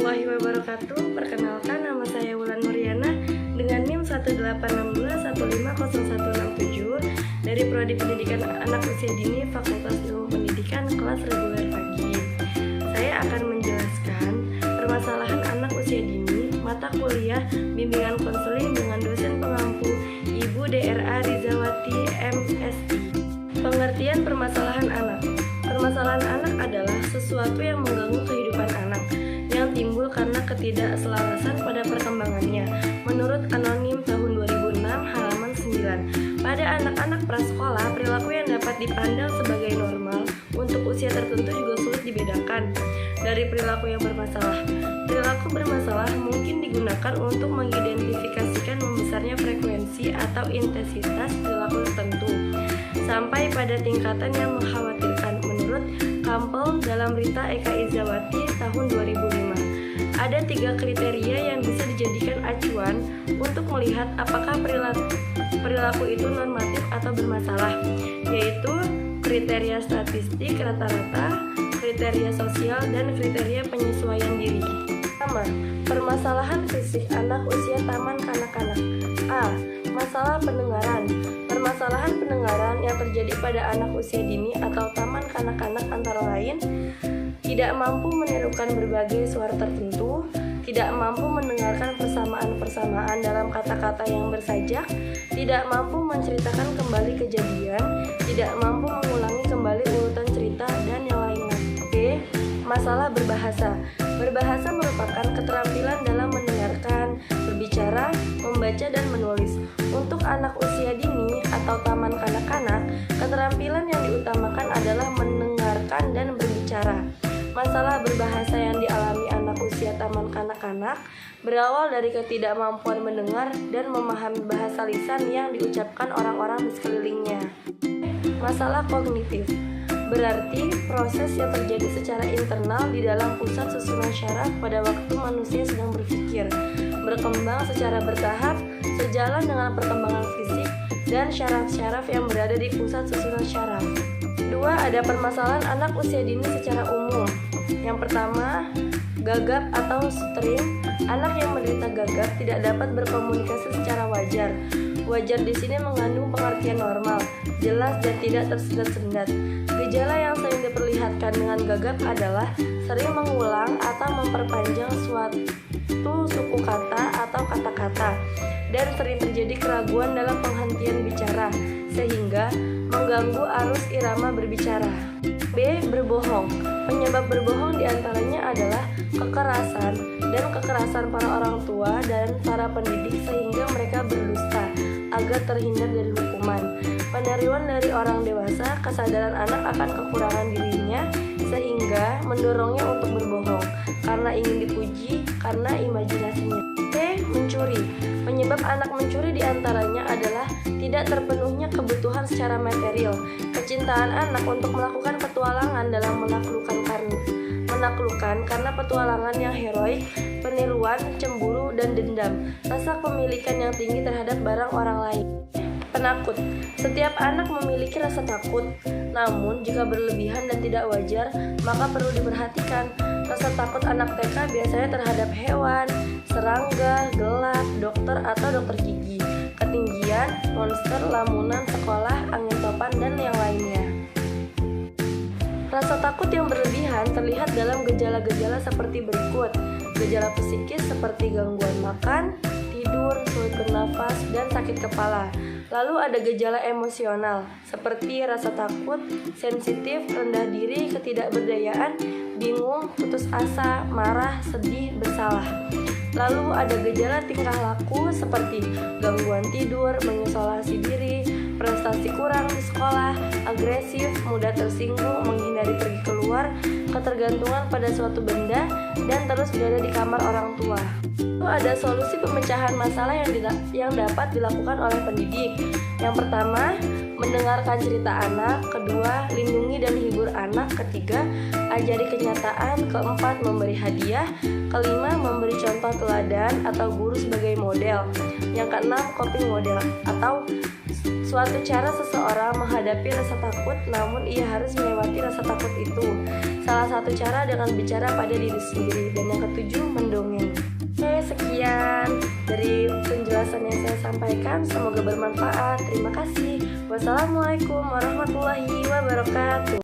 warahmatullahi wabarakatuh. Perkenalkan, nama saya Wulan Nuriana dengan NIM 18261501017 dari Prodi Pendidikan Anak Usia Dini Fakultas Ilmu Pendidikan kelas reguler pagi. Saya akan menjelaskan permasalahan anak usia dini, mata kuliah bimbingan konseling dengan dosen pengampu Ibu DRA Rizawati MSI. Pengertian permasalahan anak. Permasalahan anak adalah sesuatu yang mengganggu kehidupan anak yang timbul karena ketidakselarasan pada perkembangannya. Menurut Anonim tahun 2006 halaman 9, pada anak-anak prasekolah, perilaku yang dapat dipandang sebagai normal untuk usia tertentu juga sulit dibedakan dari perilaku yang bermasalah. Perilaku bermasalah mungkin digunakan untuk mengidentifikasikan membesarnya frekuensi atau intensitas perilaku tertentu sampai pada tingkatan yang mengkhawatirkan. Menurut Campbell dalam Rita Eka Izawati tahun 2005, ada 3 kriteria yang bisa dijadikan acuan untuk melihat apakah perilaku itu normatif atau bermasalah, yaitu kriteria statistik rata-rata, kriteria sosial, dan kriteria penyesuaian diri. Pertama, permasalahan fisik anak usia taman kanak-kanak. A. Masalah pendengaran. Permasalahan pendengaran yang terjadi pada anak usia dini atau taman kanak-kanak antara lain tidak mampu menirukan berbagai suara tertentu, tidak mampu mendengarkan persamaan-persamaan dalam kata-kata yang bersajak, tidak mampu menceritakan kembali kejadian, tidak mampu mengulangi kembali urutan cerita, dan yang lainnya. B. Masalah berbahasa. Berbahasa merupakan keterampilan dalam mendengarkan, berbicara, membaca, dan menulis. Untuk anak usia dini atau taman kanak-kanak, keterampilan yang diutamakan adalah mendengarkan dan berbicara. Masalah berbahasa yang dialami anak usia taman kanak-kanak berawal dari ketidakmampuan mendengar dan memahami bahasa lisan yang diucapkan orang-orang di sekelilingnya. Masalah kognitif berarti proses yang terjadi secara internal di dalam pusat susunan syaraf pada waktu manusia sedang berpikir, berkembang secara bertahap sejalan dengan perkembangan fisik dan syaraf-syaraf yang berada di pusat susunan syaraf. 2. Ada permasalahan anak usia dini secara umum. Yang pertama, gagap atau stuttering. Anak yang menderita gagap tidak dapat berkomunikasi secara wajar. Wajar di sini mengandung pengertian normal, jelas dan tidak tersendat-sendat. Gejala yang sering diperlihatkan dengan gagap adalah sering mengulang atau memperpanjang suatu suku kata atau kata-kata, dan sering terjadi keraguan dalam penghentian bicara, sehingga mengganggu arus irama berbicara. B. Berbohong. Penyebab berbohong diantaranya adalah kekerasan dan kekerasan para orang tua dan para pendidik sehingga mereka berdusta agar terhindar dari hukuman. Penerimaan dari orang dewasa, kesadaran anak akan kekurangan dirinya sehingga mendorongnya untuk berbohong karena ingin dipuji, karena imajinasinya. C. Mencuri. Penyebab anak mencuri diantaranya adalah tidak terpenuhnya kebutuhan secara material. Kecintaan anak untuk melakukan petualangan dalam menaklukkan karena petualangan yang heroik, peniruan, cemburu, dan dendam, rasa kepemilikan yang tinggi terhadap barang orang lain. Penakut. Setiap anak memiliki rasa takut, namun jika berlebihan dan tidak wajar, maka perlu diperhatikan. Rasa takut anak TK biasanya terhadap hewan, serangga, gelap, dokter atau dokter gigi, ketinggian, monster, lamunan, sekolah, angin topan, dan yang lainnya. Rasa takut yang berlebihan terlihat dalam gejala-gejala seperti berikut. Gejala psikis seperti gangguan makan, tidur, sulit bernafas, dan sakit kepala. Lalu ada gejala emosional seperti rasa takut, sensitif, rendah diri, ketidakberdayaan, bingung, putus asa, marah, sedih, bersalah. Lalu ada gejala tingkah laku seperti gangguan tidur, mengisolasi diri, prestasi kurang di sekolah, agresif, mudah tersinggung, menghindari pergi keluar, ketergantungan pada suatu benda, dan terus berada di kamar orang tua. Lalu ada solusi pemecahan masalah yang dapat dilakukan oleh pendidik. Yang pertama, mendengarkan cerita anak. Kedua, lindungi dan hibur anak. Ketiga, ajari kenyataan. Keempat, memberi hadiah. Kelima, memberi contoh teladan atau guru sebagai model. Yang keenam, coping model atau suatu cara seseorang menghadapi rasa takut namun ia harus melewati rasa takut itu. Salah satu cara dengan bicara pada diri sendiri. Dan yang ketujuh, mendongeng. Oke, sekian dari penjelasan yang saya sampaikan. Semoga bermanfaat. Terima kasih. Wassalamualaikum warahmatullahi wabarakatuh.